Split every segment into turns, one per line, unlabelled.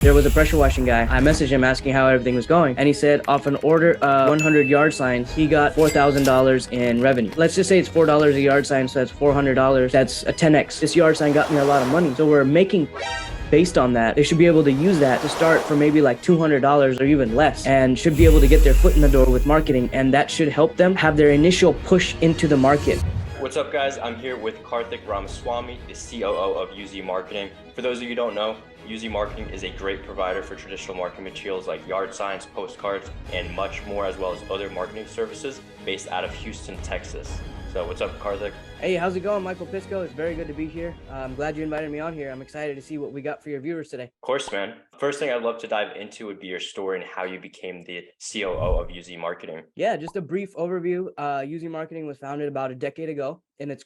There was a pressure washing guy. I messaged him asking how everything was going, and he said off an order of 100 yard signs, he got $4,000 in revenue. Let's just say it's $4 a yard sign, so that's $400. That's a 10x. This yard sign got me a lot of money. So we're making based on that. They should be able to use that to start for maybe like $200 or even less, and should be able to get their foot in the door with marketing, and that should help them have their initial push into the market.
What's up, guys? I'm here with Karthik Ramaswamy, the COO of UZ Marketing. For those of you who don't know, UZ Marketing is a great provider for traditional marketing materials like yard signs, postcards, and much more, as well as other marketing services based out of Houston, Texas. So what's up, Karthik?
Hey, how's it going, Michael Pisco? It's very good to be here. I'm glad you invited me on here. I'm excited to see what we got for your viewers today.
Of course, man. First thing I'd love to dive into would be your story and how you became the COO of UZ Marketing.
Yeah, just a brief overview. UZ Marketing was founded about a decade ago in its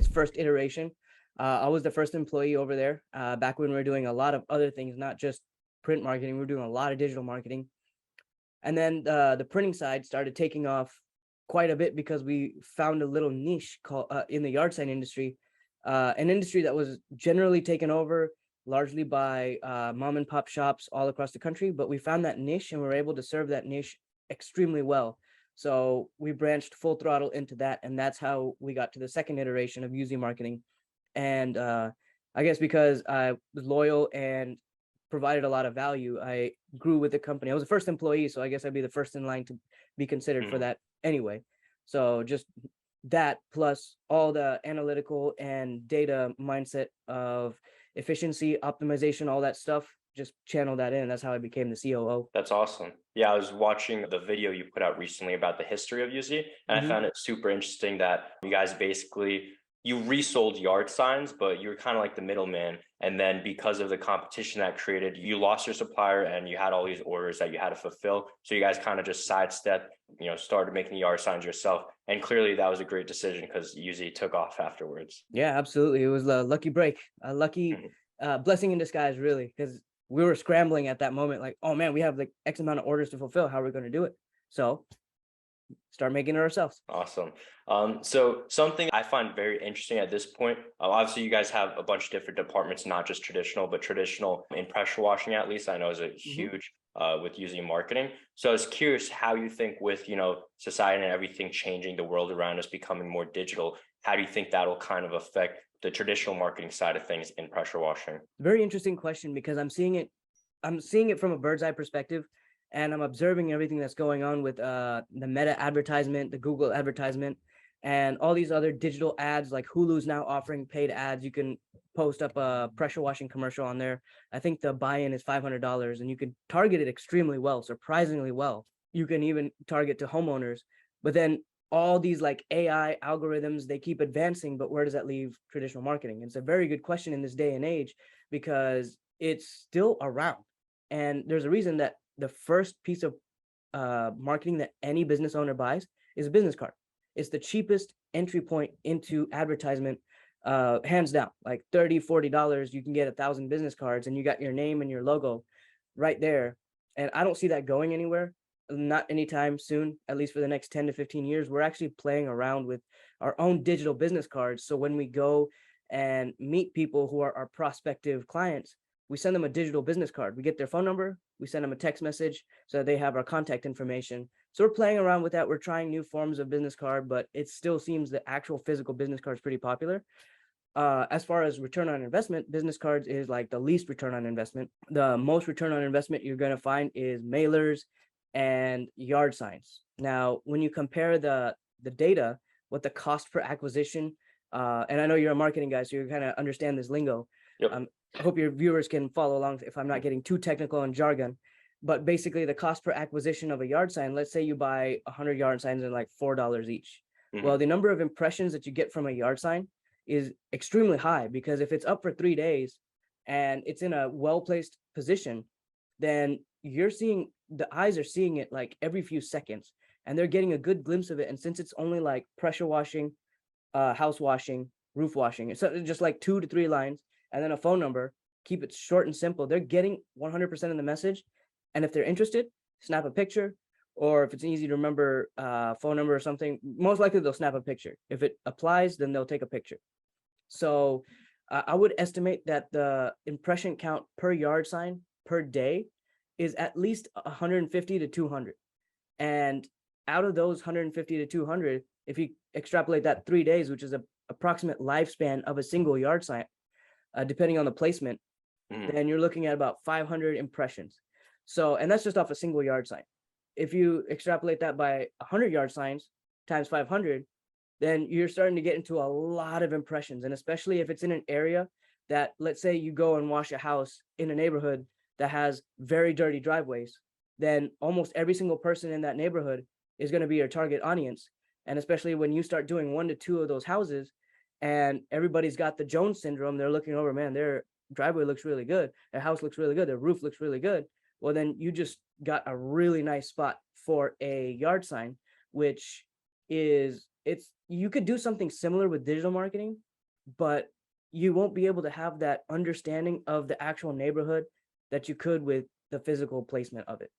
first iteration. I was the first employee over there back when we were doing a lot of other things, not just print marketing. We were doing a lot of digital marketing. And then the printing side started taking off quite a bit because we found a little niche called in the yard sign industry, an industry that was generally taken over largely by mom and pop shops all across the country. But we found that niche and we were able to serve that niche extremely well. So we branched full throttle into that. And that's how we got to the second iteration of UZ Marketing. And I guess because I was loyal and provided a lot of value, I grew with the company. I was the first employee, so I guess I'd be the first in line to be considered for that anyway. So just that plus all the analytical and data mindset of efficiency, optimization, all that stuff, just channel that in. That's how I became the COO.
That's awesome. Yeah, I was watching the video you put out recently about the history of UZ, and I found it super interesting that you guys basically you resold yard signs, but you're kind of like the middleman. And then because of the competition that created, you lost your supplier and you had all these orders that you had to fulfill. So you guys kind of just sidestepped, started making yard signs yourself. And clearly that was a great decision because UZ took off afterwards.
Yeah, absolutely. It was a lucky break, a lucky blessing in disguise, really, because we were scrambling at that moment. Like, oh man, we have like X amount of orders to fulfill. How are we going to do it? So start making it ourselves.
Awesome. So something I find very interesting at this point, obviously you guys have a bunch of different departments, not just traditional, but traditional in pressure washing, at least I know is a huge with UZ Marketing. So I was curious how you think with, society and everything changing, the world around us becoming more digital, how do you think that'll kind of affect the traditional marketing side of things in pressure washing?
Very interesting question, because I'm seeing it from a bird's eye perspective. And I'm observing everything that's going on with the Meta advertisement, the Google advertisement, and all these other digital ads. Like Hulu's now offering paid ads. You can post up a pressure washing commercial on there. I think the buy-in is $500, and you can target it extremely well, surprisingly well. You can even target to homeowners. But then all these like AI algorithms, they keep advancing, but where does that leave traditional marketing? It's a very good question in this day and age, because it's still around. And there's a reason that the first piece of marketing that any business owner buys is a business card. It's the cheapest entry point into advertisement, hands down. Like $30-$40, you can get 1,000 business cards and you got your name and your logo right there. And I don't see that going anywhere, not anytime soon, at least for the next 10 to 15 years. We're actually playing around with our own digital business cards. So when we go and meet people who are our prospective clients, we send them a digital business card. We get their phone number. We send them a text message so that they have our contact information. So we're playing around with that. We're trying new forms of business card, but it still seems the actual physical business card is pretty popular. As far as return on investment, business cards is like the least return on investment. The most return on investment you're going to find is mailers and yard signs. Now, when you compare the data, what the cost per acquisition, and I know you're a marketing guy, so you kind of understand this lingo.
Yep.
I hope your viewers can follow along if I'm not getting too technical and jargon, but basically the cost per acquisition of a yard sign, let's say you buy 100 yard signs at like $4 each. Well, the number of impressions that you get from a yard sign is extremely high, because if it's up for 3 days and it's in a well-placed position, then you're seeing, the eyes are seeing it like every few seconds, and they're getting a good glimpse of it. And since it's only like pressure washing, house washing, roof washing, so just like 2 to 3 lines, and then a phone number, keep it short and simple. They're getting 100% of the message. And if they're interested, snap a picture, or if it's easy to remember phone number or something, most likely they'll snap a picture. If it applies, then they'll take a picture. So I would estimate that the impression count per yard sign per day is at least 150 to 200. And out of those 150 to 200, if you extrapolate that 3 days, which is a approximate lifespan of a single yard sign, depending on the placement, then you're looking at about 500 impressions. So, and that's just off a single yard sign. If you extrapolate that by 100 yard signs times 500, then you're starting to get into a lot of impressions. And especially if it's in an area that, let's say you go and wash a house in a neighborhood that has very dirty driveways, then almost every single person in that neighborhood is going to be your target audience. And especially when you start doing 1 to 2 of those houses and everybody's got the Jones syndrome, they're looking over, man, their driveway looks really good, their house looks really good, their roof looks really good. Well, then you just got a really nice spot for a yard sign, which is, you could do something similar with digital marketing, but you won't be able to have that understanding of the actual neighborhood that you could with the physical placement of it.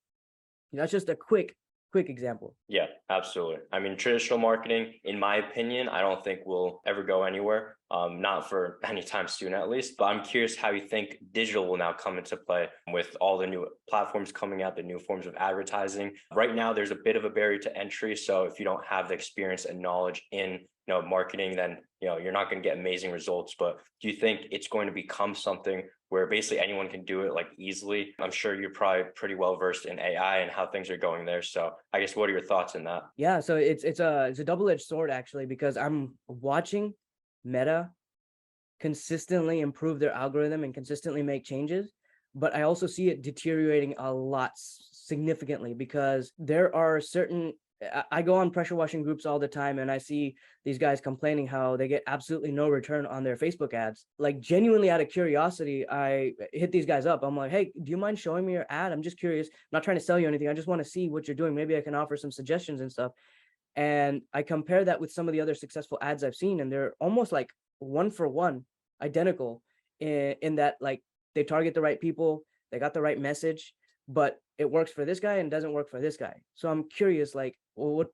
That's just a quick example.
Yeah, absolutely. I mean, traditional marketing, in my opinion, I don't think will ever go anywhere. Not for any time soon, at least. But I'm curious how you think digital will now come into play with all the new platforms coming out, the new forms of advertising. Right now, there's a bit of a barrier to entry. So if you don't have the experience and knowledge in marketing, then you're not going to get amazing results. But do you think it's going to become something where basically anyone can do it like easily? I'm sure you're probably pretty well versed in AI and how things are going there. So I guess what are your thoughts in that?
Yeah, so it's a double-edged sword actually, because I'm watching Meta consistently improve their algorithm and consistently make changes, but I also see it deteriorating a lot significantly, because there are certain, I go on pressure washing groups all the time and I see these guys complaining how they get absolutely no return on their Facebook ads. Like, genuinely out of curiosity, I hit these guys up. I'm like, hey, do you mind showing me your ad? I'm just curious. I'm not trying to sell you anything. I just want to see what you're doing. Maybe I can offer some suggestions and stuff. And I compare that with some of the other successful ads I've seen, and they're almost like one for one identical in that, like, they target the right people, they got the right message, but it works for this guy and doesn't work for this guy. So I'm curious, like, well, what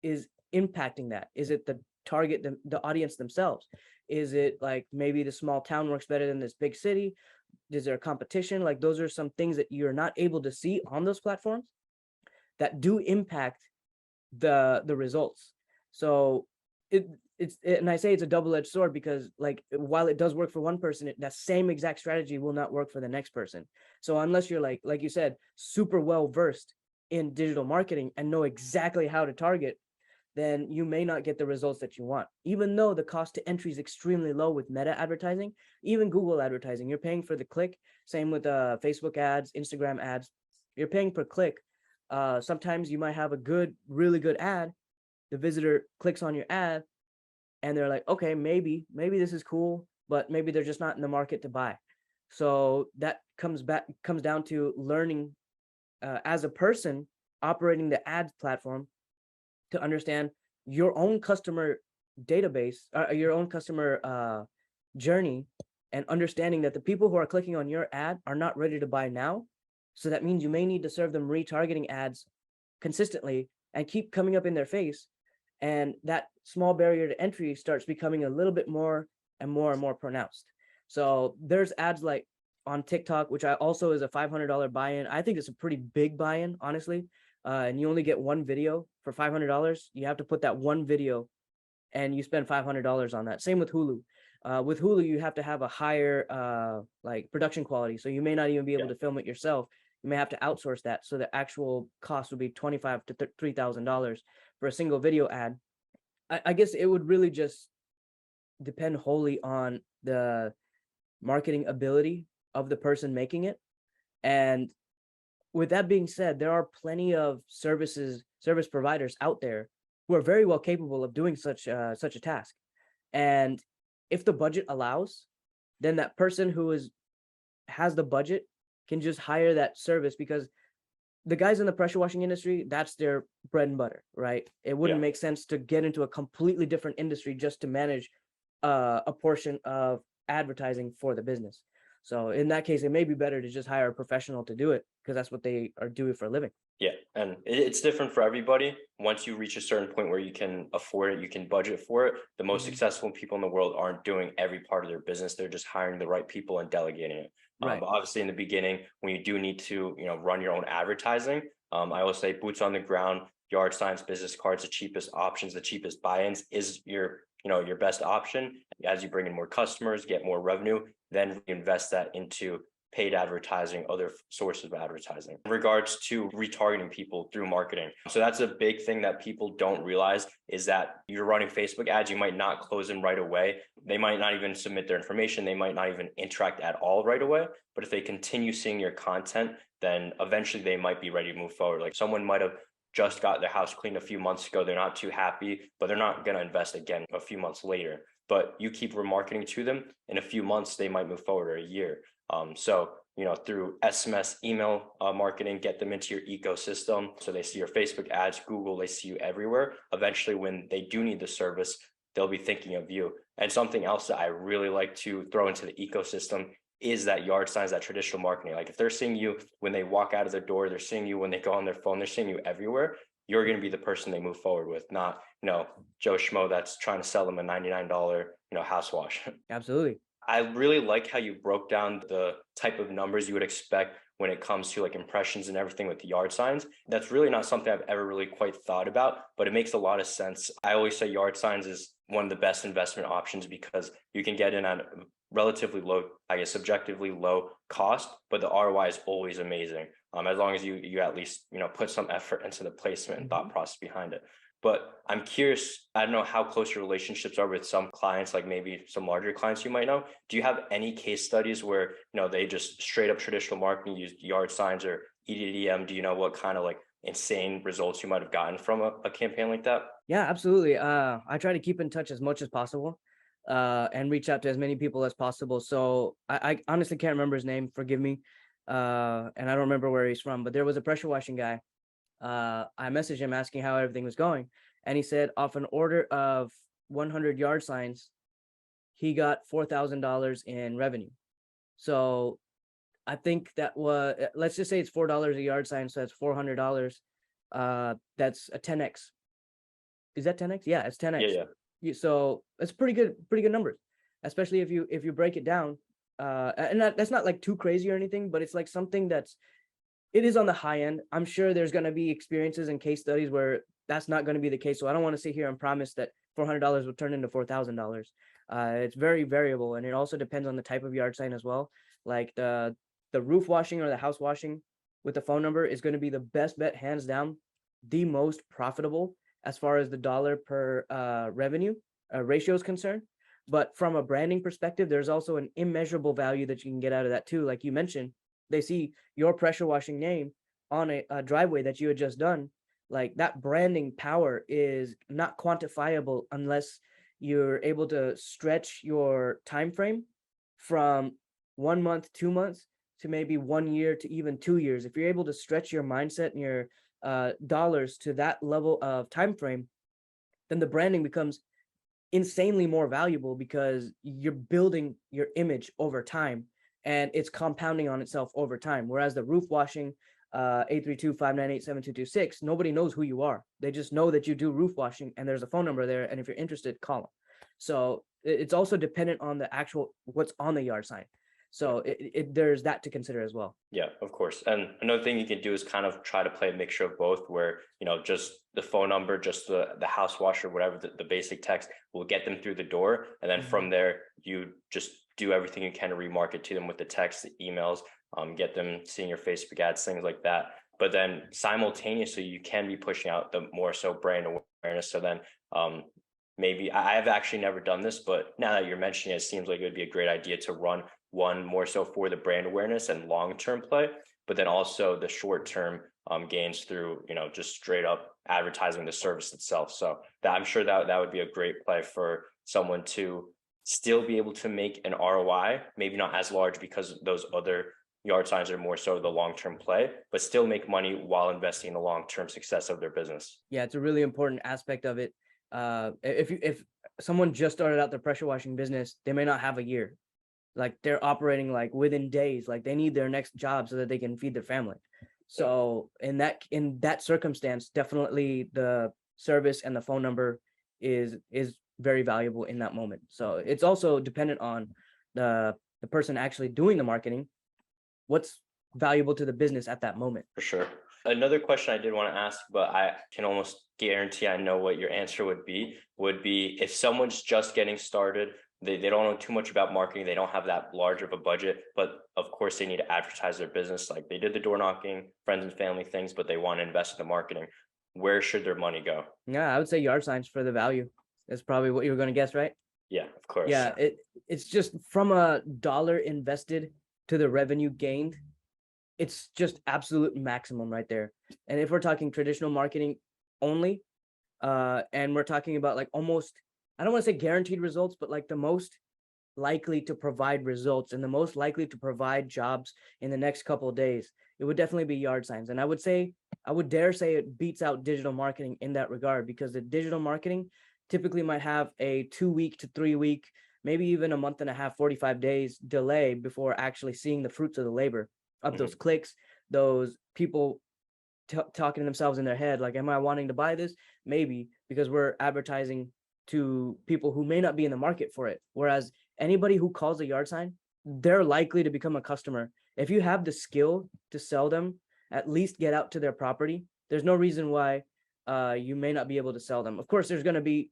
is impacting that? Is it the target, the audience themselves? Is it like maybe the small town works better than this big city? Is there a competition? Like, those are some things that you're not able to see on those platforms that do impact the results. So and I say it's a double-edged sword, because, like, while it does work for one person, that same exact strategy will not work for the next person. So unless you're like you said, super well versed in digital marketing and know exactly how to target, then you may not get the results that you want. Even though the cost to entry is extremely low with Meta advertising, even Google advertising, you're paying for the click. Same with Facebook ads, Instagram ads, you're paying per click. Sometimes you might have a really good ad. The visitor clicks on your ad and they're like, okay, maybe this is cool, but maybe they're just not in the market to buy. So that comes down to learning as a person operating the ads platform to understand your own customer database, your own customer journey, and understanding that the people who are clicking on your ad are not ready to buy now. So that means you may need to serve them retargeting ads consistently and keep coming up in their face. And that small barrier to entry starts becoming a little bit more and more pronounced. So there's ads like on TikTok, which I also is a $500 buy-in. I think it's a pretty big buy-in, honestly. And you only get one video for $500. You have to put that one video and you spend $500 on that. Same with Hulu. With Hulu, you have to have a higher like production quality. So you may not even be able to film it yourself. You may have to outsource that. So the actual cost would be $2,500 to $3,000 for a single video ad. I guess it would really just depend wholly on the marketing ability of the person making it. And with that being said, there are plenty of service providers out there who are very well capable of doing such a task. And if the budget allows, then that person who has the budget can just hire that service, because the guys in the pressure washing industry, that's their bread and butter, right? It wouldn't make sense to get into a completely different industry just to manage a portion of advertising for the business. So in that case, it may be better to just hire a professional to do it, because that's what they are doing for a living.
Yeah, and it's different for everybody. Once you reach a certain point where you can afford it, you can budget for it. The most successful people in the world aren't doing every part of their business. They're just hiring the right people and delegating it.
Right.
But obviously in the beginning, when you do need to, run your own advertising, I will say boots on the ground, yard signs, business cards, the cheapest options, the cheapest buy-ins is your best option. As you bring in more customers, get more revenue, then reinvest that into paid advertising, other sources of advertising. In regards to retargeting people through marketing. So that's a big thing that people don't realize is that you're running Facebook ads, you might not close them right away. They might not even submit their information. They might not even interact at all right away. But if they continue seeing your content, then eventually they might be ready to move forward. Like someone might have just got their house cleaned a few months ago. They're not too happy, but they're not going to invest again a few months later. But you keep remarketing to them, in a few months, they might move forward, or a year. So through SMS, email marketing, get them into your ecosystem. So they see your Facebook ads, Google, they see you everywhere. Eventually, when they do need the service, they'll be thinking of you. And something else that I really like to throw into the ecosystem is that yard signs, that traditional marketing. Like if they're seeing you when they walk out of their door, they're seeing you when they go on their phone, they're seeing you everywhere. You're going to be the person they move forward with, not, Joe Schmo that's trying to sell them a $99, house wash.
Absolutely.
I really like how you broke down the type of numbers you would expect when it comes to like impressions and everything with the yard signs. That's really not something I've ever really quite thought about, but it makes a lot of sense. I always say yard signs is one of the best investment options because you can get in at relatively low, I guess, subjectively low cost, but the ROI is always amazing. As long as you at least, put some effort into the placement and thought process behind it. But I'm curious, I don't know how close your relationships are with some clients, like maybe some larger clients you might know. Do you have any case studies where, they just straight up traditional marketing used yard signs or EDDM? Do you know what kind of like insane results you might have gotten from a campaign like that?
Yeah, absolutely. I try to keep in touch as much as possible, and reach out to as many people as possible. So I honestly can't remember his name, forgive me. And I don't remember where he's from, but there was a pressure washing guy. I messaged him asking how everything was going, and he said off an order of 100 yard signs, he got $4,000 in revenue. So I think that was, let's just say it's $4 a yard sign, so that's $400. That's a 10x. Is that 10x? Yeah, it's 10x.
Yeah.
So it's pretty good numbers, especially if you break it down. And that's not like too crazy or anything, but it's like something it is on the high end. I'm sure there's going to be experiences and case studies where that's not going to be the case. So I don't want to sit here and promise that $400 will turn into $4,000. It's very variable, and it also depends on the type of yard sign as well. Like the roof washing or the house washing with the phone number is going to be the best bet, hands down, the most profitable as far as the dollar per revenue ratio is concerned. But from a branding perspective, there's also an immeasurable value that you can get out of that too. Like you mentioned, they see your pressure washing name on a driveway that you had just done. Like that branding power is not quantifiable unless you're able to stretch your time frame from 1 month, 2 months to maybe 1 year to even 2 years. If you're able to stretch your mindset and your dollars to that level of time frame, then the branding becomes insanely more valuable because you're building your image over time and it's compounding on itself over time. Whereas the roof washing, 832-598-7226, nobody knows who you are. They just know that you do roof washing and there's a phone number there. And if you're interested, call them. So it's also dependent on the actual what's on the yard sign. So there's that to consider as well.
Yeah, of course. And another thing you can do is kind of try to play a mixture of both where, just the phone number, just the house washer, whatever, the basic text will get them through the door. And then from there, you just do everything you can to remarket to them with the text, the emails, get them seeing your Facebook ads, things like that. But then simultaneously, you can be pushing out the more so brand awareness. So then maybe I've actually never done this, but now that you're mentioning it, it seems like it would be a great idea to run one more so for the brand awareness and long-term play, but then also the short-term gains through, just straight up advertising the service itself. So I'm sure that would be a great play for someone to still be able to make an ROI, maybe not as large because those other yard signs are more so the long-term play, but still make money while investing in the long-term success of their business.
Yeah, it's a really important aspect of it. If someone just started out their pressure washing business, they may not have a year. Like they're operating like within days, like they need their next job so that they can feed their family. So in that circumstance, definitely the service and the phone number is very valuable in that moment. So it's also dependent on the person actually doing the marketing what's valuable to the business at that moment.
For sure. Another question I did want to ask, but I can almost guarantee I know what your answer would be if someone's just getting started, they don't know too much about marketing, they don't have that large of a budget, but of course they need to advertise their business. Like they did the door knocking, friends and family things, but they want to invest in the marketing. Where should their money go?
Yeah, I would say yard signs for the value. That's probably what you were going to guess, right?
Yeah, of course.
Yeah, it's just from a dollar invested to the revenue gained, it's just absolute maximum right there. And if we're talking traditional marketing only, and we're talking about like almost, I don't want to say guaranteed results, but like the most likely to provide results and the most likely to provide jobs in the next couple of days, it would definitely be yard signs. And I would dare say it beats out digital marketing in that regard, because the digital marketing typically might have a 2 week to 3 week, maybe even a month and a half, 45 days delay before actually seeing the fruits of the labor of those clicks, those people talking to themselves in their head, like, am I wanting to buy this? Maybe, because we're advertising to people who may not be in the market for it. Whereas anybody who calls a yard sign, they're likely to become a customer. If you have the skill to sell them, at least get out to their property, there's no reason why you may not be able to sell them. Of course, there's going to be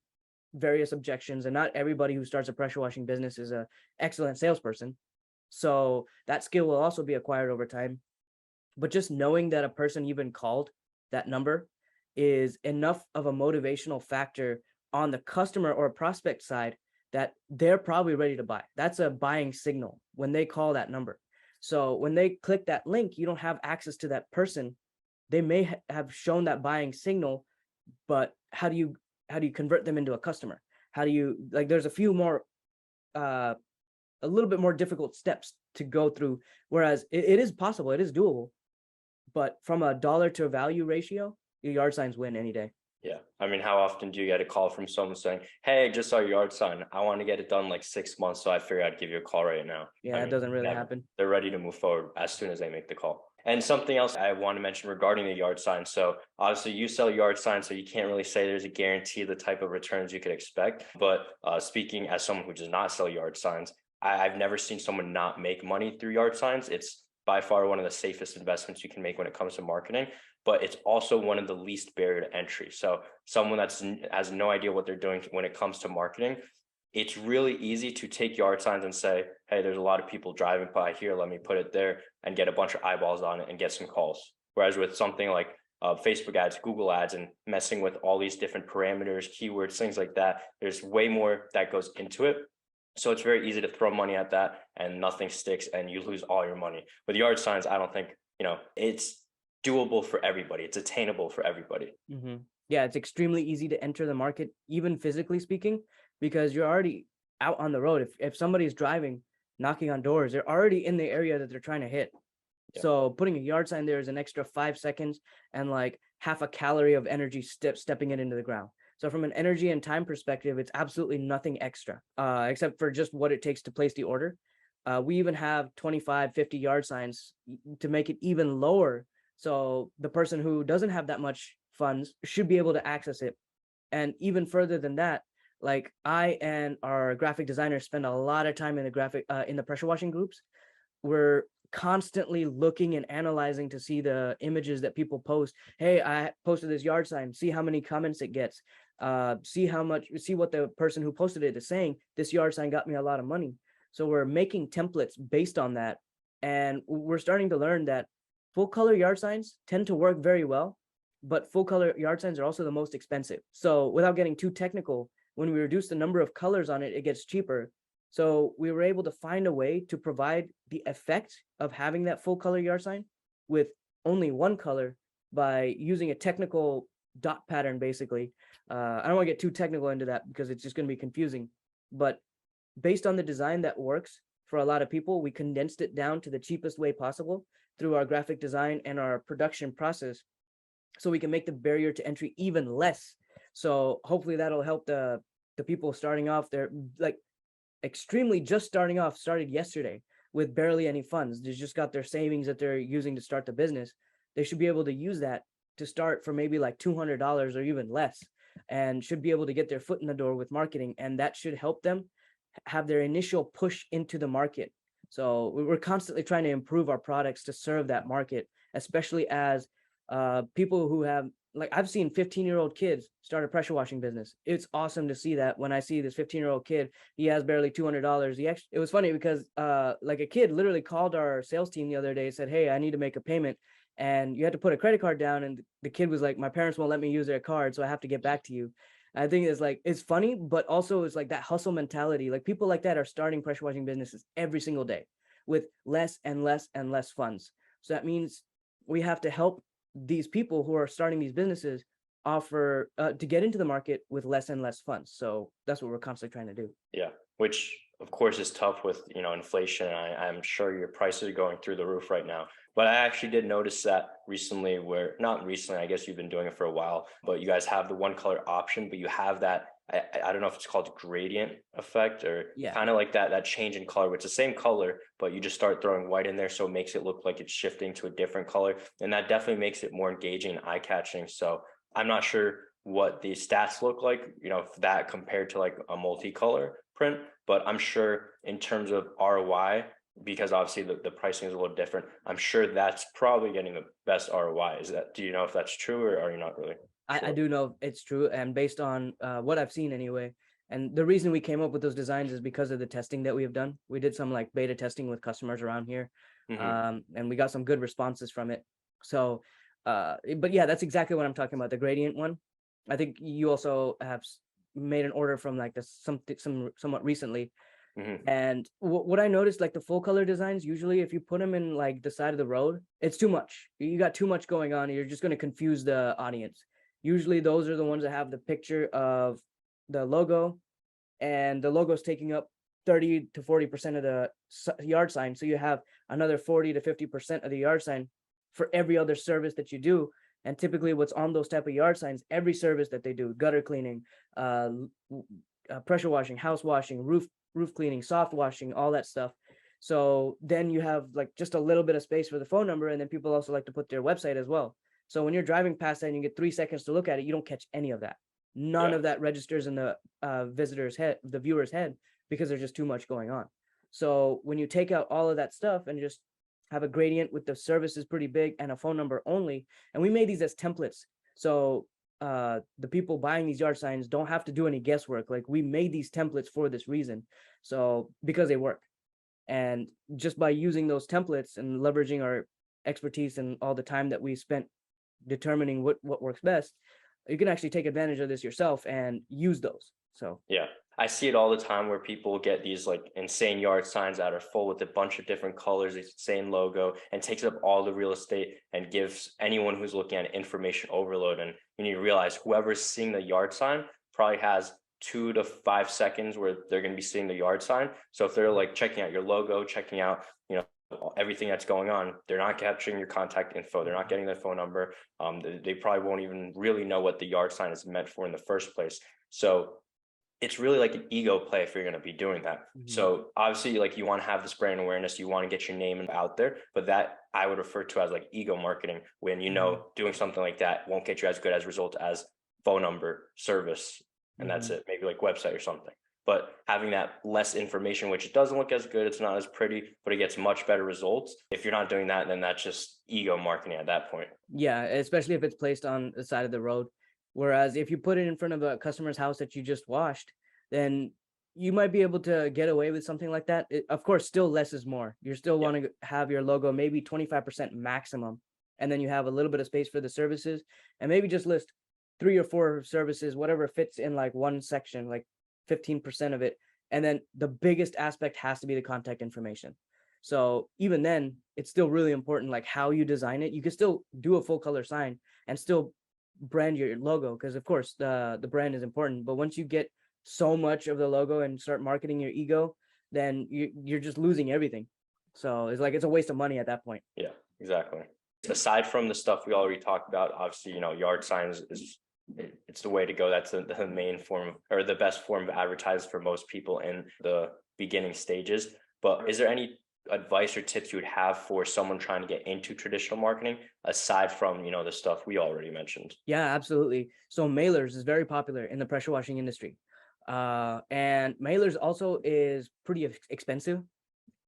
various objections, and not everybody who starts a pressure washing business is an excellent salesperson. So that skill will also be acquired over time. But just knowing that a person even called that number is enough of a motivational factor on the customer or prospect side that they're probably ready to buy. That's a buying signal when they call that number. So when they click that link, you don't have access to that person. They may have shown that buying signal, but how do you convert them into a customer? How do you, like, there's a few more a little bit more difficult steps to go through, whereas it is possible, it is doable. But from a dollar to a value ratio, your yard signs win any day.
Yeah. I mean, how often do you get a call from someone saying, hey, I just saw your yard sign, I want to get it done like 6 months, so I figured I'd give you a call right now?
Yeah,
I
that
mean,
doesn't really
never.
happen.
They're ready to move forward as soon as they make the call. And something else I want to mention regarding the yard sign. So obviously you sell yard signs, so you can't really say there's a guarantee of the type of returns you could expect. But speaking as someone who does not sell yard signs, I've never seen someone not make money through yard signs. It's by far one of the safest investments you can make when it comes to marketing, but it's also one of the least barrier to entry. So someone that's has no idea what they're doing when it comes to marketing, it's really easy to take yard signs and say, hey, there's a lot of people driving by here, let me put it there, and get a bunch of eyeballs on it and get some calls. Whereas with something like Facebook ads, Google ads, and messing with all these different parameters, keywords, things like that, there's way more that goes into it. So it's very easy to throw money at that and nothing sticks and you lose all your money. With yard signs, I don't think, it's doable for everybody. It's attainable for everybody.
Mm-hmm. Yeah, it's extremely easy to enter the market, even physically speaking, because you're already out on the road. If somebody's driving, knocking on doors, they're already in the area that they're trying to hit. Yeah. So putting a yard sign there is an extra 5 seconds and like half a calorie of energy stepping it into the ground. So from an energy and time perspective, it's absolutely nothing extra, except for just what it takes to place the order. We even have 25, 50 yard signs to make it even lower. So the person who doesn't have that much funds should be able to access it. And even further than that, like I and our graphic designers spend a lot of time in the pressure washing groups. We're constantly looking and analyzing to see the images that people post. Hey, I posted this yard sign, see how many comments it gets, see what the person who posted it is saying. This yard sign got me a lot of money. So we're making templates based on that. And we're starting to learn that full color yard signs tend to work very well, but full color yard signs are also the most expensive. So without getting too technical, when we reduce the number of colors on it, it gets cheaper. So we were able to find a way to provide the effect of having that full color yard sign with only one color by using a technical dot pattern, basically. I don't want to get too technical into that because it's just going to be confusing. But based on the design that works for a lot of people, we condensed it down to the cheapest way possible through our graphic design and our production process, so we can make the barrier to entry even less. So hopefully that'll help the people starting off. They're like extremely just starting off, started yesterday with barely any funds. They just got their savings that they're using to start the business. They should be able to use that to start for maybe like $200 or even less, and should be able to get their foot in the door with marketing. And that should help them have their initial push into the market So we're constantly trying to improve our products to serve that market, especially as people who have, like, I've seen 15-year-old kids start a pressure washing business. It's awesome to see that. When I see this 15-year-old kid, he has barely $200. It was funny because like a kid literally called our sales team the other day and said, hey, I need to make a payment. And you had to put a credit card down. And the kid was like, my parents won't let me use their card, so I have to get back to you. I think it's like, it's funny, but also it's like that hustle mentality. Like people like that are starting pressure washing businesses every single day with less and less and less funds. So that means we have to help these people who are starting these businesses offer to get into the market with less and less funds. So that's what we're constantly trying to do.
Yeah, which of course is tough with, inflation. I'm sure your prices are going through the roof right now. But I actually did notice that recently, where not recently, I guess you've been doing it for a while, but you guys have the one color option, but you have that, I don't know if it's called gradient effect or
Yeah.
kind of like that change in color, which is the same color, but you just start throwing white in there. So it makes it look like it's shifting to a different color. And that definitely makes it more engaging and eye catching. So I'm not sure what the stats look like, that compared to like a multicolor print, but I'm sure in terms of ROI, because obviously the pricing is a little different, I'm sure that's probably getting the best ROI. Do you know if that's true, or are you not really
I
sure?
do know it's true. And based on what I've seen anyway, and the reason we came up with those designs is because of the testing that we have done. We did some like beta testing with customers around here,
Hmm.
and we got some good responses from it. So, but yeah, that's exactly what I'm talking about. The gradient one. I think you also have made an order from like this somewhat recently.
Hmm.
And what I noticed, like the full color designs, usually if you put them in like the side of the road, it's too much. You got too much going on. And you're just going to confuse the audience. Usually those are the ones that have the picture of the logo, and the logo's taking up 30 to 40% of the yard sign. So you have another 40 to 50% of the yard sign for every other service that you do. And typically what's on those type of yard signs, every service that they do, gutter cleaning, pressure washing, house washing, roof cleaning, soft washing, all that stuff. So then you have like just a little bit of space for the phone number, and then people also like to put their website as well. So when you're driving past that and you get 3 seconds to look at it, you don't catch any of that. None
Yeah.
of that registers in the visitor's head, the viewer's head, because there's just too much going on. So when you take out all of that stuff and just have a gradient with the services pretty big and a phone number only, and we made these as templates. So the people buying these yard signs don't have to do any guesswork. Like we made these templates for this reason. So because they work. And just by using those templates and leveraging our expertise and all the time that we spent determining what works best, you can actually take advantage of this yourself and use those. So
Yeah. I see it all the time where people get these like insane yard signs that are full with a bunch of different colors, the same logo, and takes up all the real estate and gives anyone who's looking at information overload. And you need to realize whoever's seeing the yard sign probably has 2 to 5 seconds where they're going to be seeing the yard sign. So if they're like checking out your logo, checking out, everything that's going on, they're not capturing your contact info. They're not getting their phone number. They probably won't even really know what the yard sign is meant for in the first place. So it's really like an ego play if you're going to be doing that. So obviously, like, you want to have this brand awareness, you want to get your name out there, but that I would refer to as like ego marketing, when doing something like that won't get you as good as result as phone number, service, and that's it. Maybe like website or something. But having that less information, which it doesn't look as good, it's not as pretty, but it gets much better results. If you're not doing that, then that's just ego marketing at that point.
yeah, especially if it's placed on the side of the road. Whereas if you put it in front of a customer's house that you just washed, then you might be able to get away with something like that. Of course, still less is more. You're still
Yeah.
wanting to have your logo maybe 25% maximum, and then you have a little bit of space for the services, and maybe just list 3 or 4 services, whatever fits in like one section, like 15% of it. And then the biggest aspect has to be the contact information. So even then, it's still really important, like how you design it. You can still do a full color sign and still brand your logo, because of course the brand is important. But once you get so much of the logo and start marketing your ego, then you're just losing everything. So it's like it's a waste of money at that point.
Yeah, exactly. Aside from the stuff we already talked about, obviously, yard signs it's the way to go. That's the main form, or the best form of advertising for most people in the beginning stages. But is there any advice or tips you would have for someone trying to get into traditional marketing aside from, the stuff we already mentioned?
Yeah, absolutely. So mailers is very popular in the pressure washing industry. And mailers also is pretty expensive.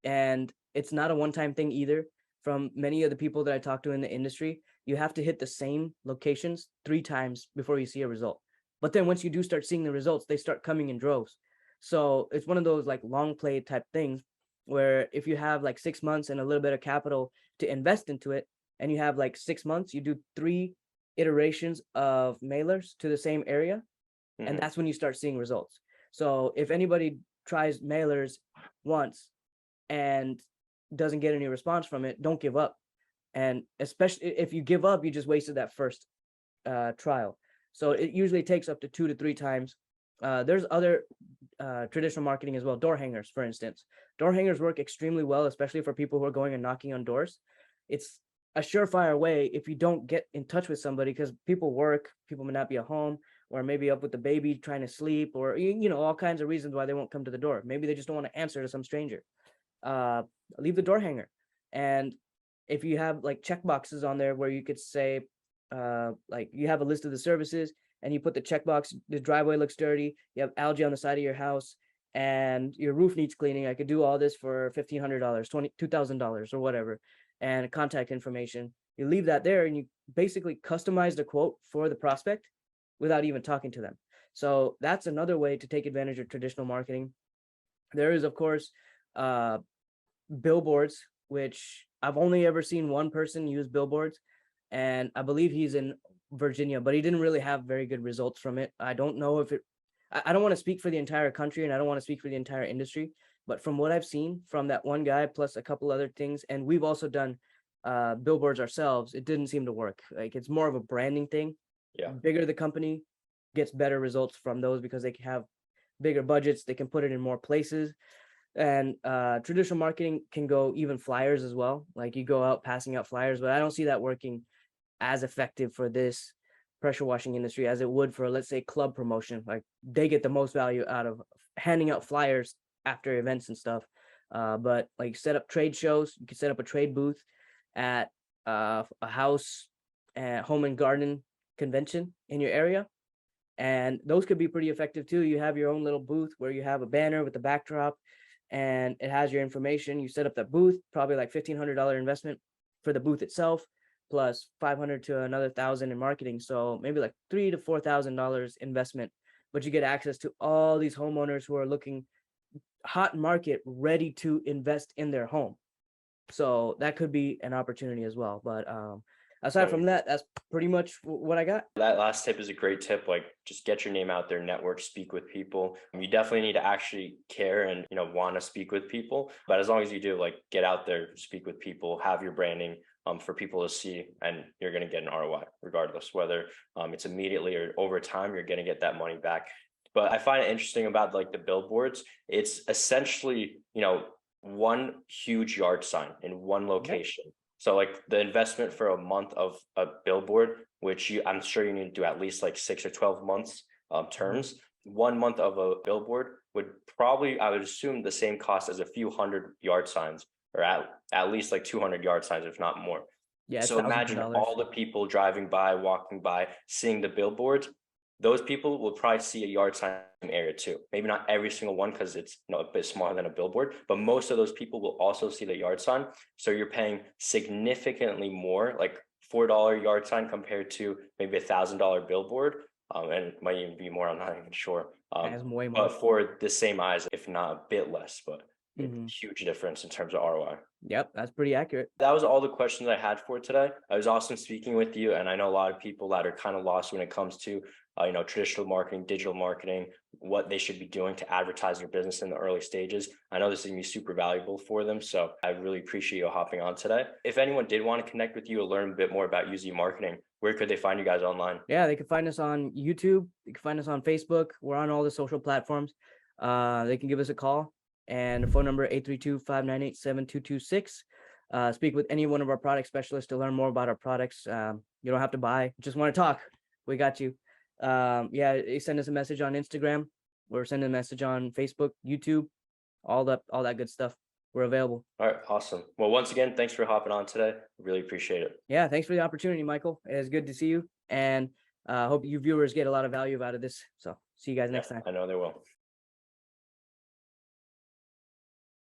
And it's not a one-time thing either. From many of the people that I talk to in the industry, you have to hit the same locations 3 times before you see a result. But then once you do start seeing the results, they start coming in droves. So it's one of those like long play type things where if you have like 6 months and a little bit of capital to invest into it, and you have like 6 months, you do 3 iterations of mailers to the same area, and that's when you start seeing results. So if anybody tries mailers once and doesn't get any response from it, don't give up. And especially if you give up, you just wasted that first trial. So it usually takes up to 2 to 3 times. There's other traditional marketing as well. Door hangers, for instance. Door hangers work extremely well, especially for people who are going and knocking on doors. It's a surefire way if you don't get in touch with somebody, because people work, people may not be at home, or maybe up with the baby trying to sleep, or all kinds of reasons why they won't come to the door. Maybe they just don't want to answer to some stranger. Leave the door hanger. And if you have like check boxes on there where you could say, like you have a list of the services and you put the checkbox, the driveway looks dirty, you have algae on the side of your house, and your roof needs cleaning. I could do all this for $1,500, $2,000 or whatever, and contact information. You leave that there and you basically customize the quote for the prospect without even talking to them. So that's another way to take advantage of traditional marketing. There is, of course, billboards, which I've only ever seen one person use billboards, and I believe he's in Virginia, but he didn't really have very good results from it. I don't know if I don't want to speak for the entire country, and I don't want to speak for the entire industry, but from what I've seen from that one guy, plus a couple other things, and we've also done billboards ourselves, it didn't seem to work. Like, it's more of a branding thing.
Yeah.
Bigger the company gets better results from those because they can have bigger budgets, they can put it in more places. And traditional marketing can go even flyers as well. Like, you go out passing out flyers, but I don't see that working as effective for this pressure washing industry as it would for, let's say, club promotion. Like, they get the most value out of handing out flyers after events and stuff. But like, set up trade shows, you can set up a trade booth at a house and home and garden convention in your area, and those could be pretty effective too. You have your own little booth where you have a banner with the backdrop and it has your information. You set up that booth, probably like $1,500 investment for the booth itself, plus 500 to another 1,000 in marketing. So maybe like $3,000 to $4,000 investment, but you get access to all these homeowners who are looking hot market, ready to invest in their home. So that could be an opportunity as well. But aside from that, that's pretty much what I got.
That last tip is a great tip. Like, just get your name out there, network, speak with people. You definitely need to actually care and, want to speak with people. But as long as you do, like, get out there, speak with people, have your branding for people to see, and you're going to get an ROI regardless, whether it's immediately or over time, you're going to get that money back. But I find it interesting about like the billboards. It's essentially, one huge yard sign in one location. Yep. So like the investment for a month of a billboard, which I'm sure you need to do at least like 6 or 12 months terms. 1 month of a billboard would probably, I would assume, the same cost as a few hundred yard signs, or at least like 200 yard signs, if not more.
Yeah.
So imagine all the people driving by, walking by, seeing the billboards. Those people will probably see a yard sign area too. Maybe not every single one, because it's a bit smaller than a billboard, but most of those people will also see the yard sign. So you're paying significantly more, like $4 yard sign compared to maybe $1,000 billboard. And it might even be more, I'm not even sure.
Way more.
But for the same eyes, if not a bit less, but huge difference in terms of ROI.
Yep, that's pretty accurate.
That was all the questions I had for today. It was awesome speaking with you. And I know a lot of people that are kind of lost when it comes to, traditional marketing, digital marketing, what they should be doing to advertise their business in the early stages. I know this is going to be super valuable for them. So I really appreciate you hopping on today. If anyone did want to connect with you or learn a bit more about UZ Marketing, where could they find you guys online? Yeah,
they can find us on YouTube. They can find us on Facebook. We're on all the social platforms. They can give us a call, and the phone number 832-598-7226. Speak with any one of our product specialists to learn more about our products. You don't have to buy, just want to talk. We got you. Send us a message on Instagram, or send a message on Facebook, YouTube, all that good stuff. We're available. All right, awesome. Well, once again, thanks for hopping on today. Really appreciate it. Yeah, thanks for the opportunity, Michael. It's good to see you, and hope you viewers get a lot of value out of this. So see you guys next time. I know they will.